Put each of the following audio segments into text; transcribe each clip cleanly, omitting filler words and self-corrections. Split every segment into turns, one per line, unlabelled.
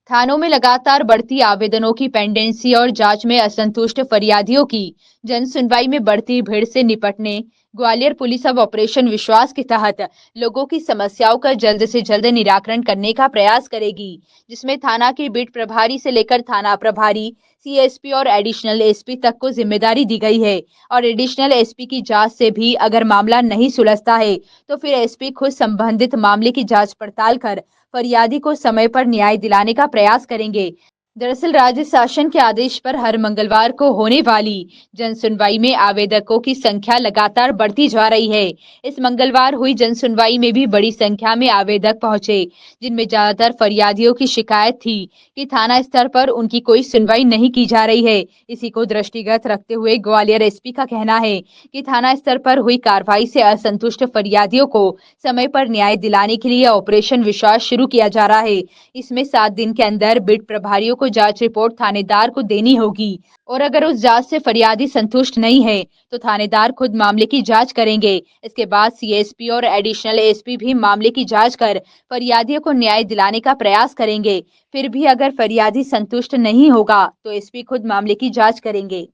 थानों में लगातार बढ़ती आवेदनों की पेंडेंसी और जांच में असंतुष्ट फरियादियों की जन सुनवाई में बढ़ती भीड़ से निपटने ग्वालियर पुलिस अब ऑपरेशन विश्वास के तहत लोगों की समस्याओं का जल्द से जल्द निराकरण करने का प्रयास करेगी, जिसमें थाना के बीट प्रभारी से लेकर थाना प्रभारी, सीएसपी और एडिशनल एसपी तक को जिम्मेदारी दी गई है। और एडिशनल एसपी की जांच से भी अगर मामला नहीं सुलझता है तो फिर एसपी खुद संबंधित मामले की जांच पड़ताल कर फरियादी को समय पर न्याय दिलाने का प्रयास करेंगे। दरअसल राज्य शासन के आदेश पर हर मंगलवार को होने वाली जन सुनवाई में आवेदकों की संख्या लगातार बढ़ती जा रही है। इस मंगलवार हुई जन सुनवाई में भी बड़ी संख्या में आवेदक पहुंचे, जिनमें ज्यादातर फरियादियों की शिकायत थी कि थाना स्तर पर उनकी कोई सुनवाई नहीं की जा रही है। इसी को दृष्टिगत रखते हुए ग्वालियर एसपी का कहना है कि थाना स्तर पर हुई कार्रवाई से असंतुष्ट फरियादियों को समय पर न्याय दिलाने के लिए ऑपरेशन विश्वास शुरू किया जा रहा है। इसमें 7 दिन के अंदर बिट प्रभारियों को जांच रिपोर्ट थानेदार को देनी होगी और अगर उस जांच से फरियादी संतुष्ट नहीं है तो थानेदार खुद मामले की जांच करेंगे। इसके बाद सीएसपी और एडिशनल एसपी भी मामले की जांच कर फरियादियों को न्याय दिलाने का प्रयास करेंगे। फिर भी अगर फरियादी संतुष्ट नहीं होगा तो एसपी खुद मामले की जांच करेंगे।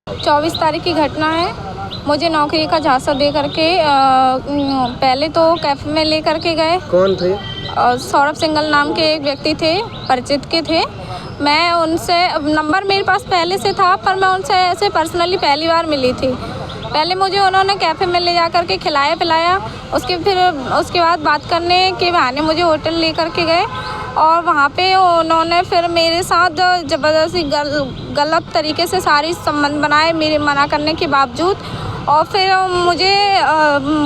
24 तारीख की घटना है। मुझे नौकरी का झांसा दे करके पहले तो कैफे में ले करके गए।
कौन थे?
सौरभ सिंगल नाम के एक व्यक्ति थे, परिचित के थे। मैं उनसे नंबर मेरे पास पहले से था, पर मैं उनसे ऐसे पर्सनली पहली बार मिली थी। पहले मुझे उन्होंने कैफ़े में ले जा कर के खिलाया पिलाया, उसके बाद बात करने के बहाने मुझे होटल ले कर के गए और वहाँ पे उन्होंने फिर मेरे साथ ज़बरदस्ती गलत तरीके से सारी संबंध बनाए मेरे मना करने के बावजूद। और फिर मुझे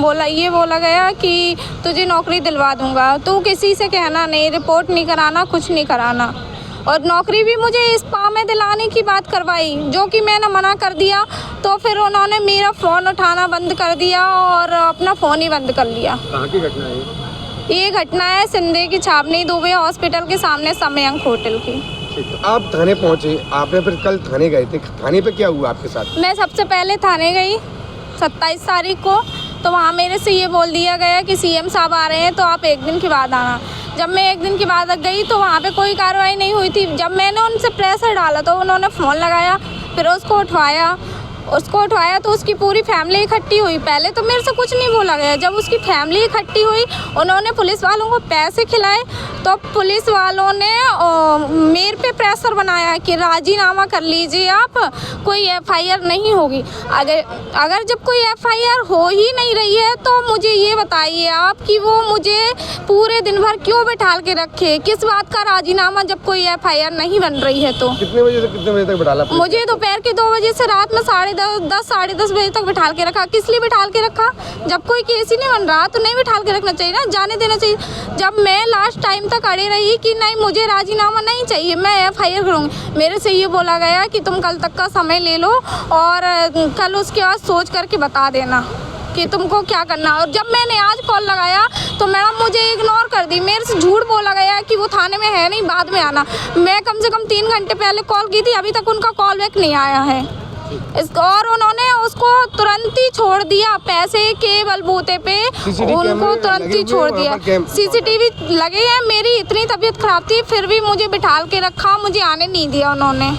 बोला गया कि तुझे नौकरी दिलवा दूंगा, तू किसी से कहना नहीं, रिपोर्ट नहीं कराना, कुछ नहीं कराना। और नौकरी भी मुझे इस पाँव में दिलाने की बात करवाई, जो कि मैंने मना कर दिया। तो फिर उन्होंने मेरा फ़ोन उठाना बंद कर दिया और अपना फ़ोन ही बंद कर लिया।
कहाँ की घटना है
ये घटना है सिंधे की छावनी दुबे हॉस्पिटल के सामने समयंक होटल की।
आप थाने पहुँचे, आपने फिर कल थाने गए थे, थाने पे क्या हुआ आपके साथ?
मैं सबसे पहले थाने गई 27 तारीख को, तो वहाँ मेरे से ये बोल दिया गया कि सीएम साहब आ रहे हैं तो आप 1 दिन के बाद आना। जब मैं 1 दिन के बाद गई तो वहाँ पे कोई कार्रवाई नहीं हुई थी। जब मैंने उनसे प्रेशर डाला तो उन्होंने फ़ोन लगाया, फिर उसको उठवाया तो उसकी पूरी फैमिली इकट्ठी हुई। पहले तो मेरे से कुछ नहीं बोला गया। जब उसकी फैमिली इकट्ठी हुई, उन्होंने पुलिस वालों को पैसे खिलाए, तो पुलिस वालों ने मेरे पे प्रेशर बनाया कि राजीनामा कर लीजिए आप, कोई एफआईआर नहीं होगी। अगर जब कोई एफआईआर हो ही नहीं रही है तो मुझे ये बताइए आप कि वो मुझे पूरे दिन भर क्यों बैठाल के रखे, किस बात का राजीनामा जब कोई एफआईआर नहीं बन रही है। तो
कितने बजे से कितने बजे तक बैठाला?
मुझे दोपहर के 2 बजे से रात में 10:30 साढ़े 10 बजे तक बैठाल के रखा। किस लिए बैठाल के रखा? जब कोई केस ही नहीं बन रहा तो नहीं बैठाल के रखना चाहिए ना, जाने देना चाहिए। जब मैं लास्ट टाइम तक अड़ी रही कि नहीं मुझे राजीनामा नहीं चाहिए, मैं एफआईआर करूँगी, मेरे से ये बोला गया कि तुम कल तक का समय ले लो और कल उसके बाद सोच करके बता देना कि तुमको क्या करना। और जब मैंने आज कॉल लगाया तो मैडम मुझे इग्नोर कर दी। मेरे से झूठ बोला गया कि वो थाने में है नहीं, बाद में आना। मैं कम से कम 3 घंटे पहले कॉल की थी, अभी तक उनका कॉल बैक नहीं आया है। और उन्होंने उसको तुरंत ही छोड़ दिया, पैसे के बलबूते पे उनको तुरंत ही छोड़ दिया। सीसीटीवी लगे हैं। मेरी इतनी तबीयत खराब थी फिर भी मुझे बिठाल के रखा, मुझे आने नहीं दिया उन्होंने।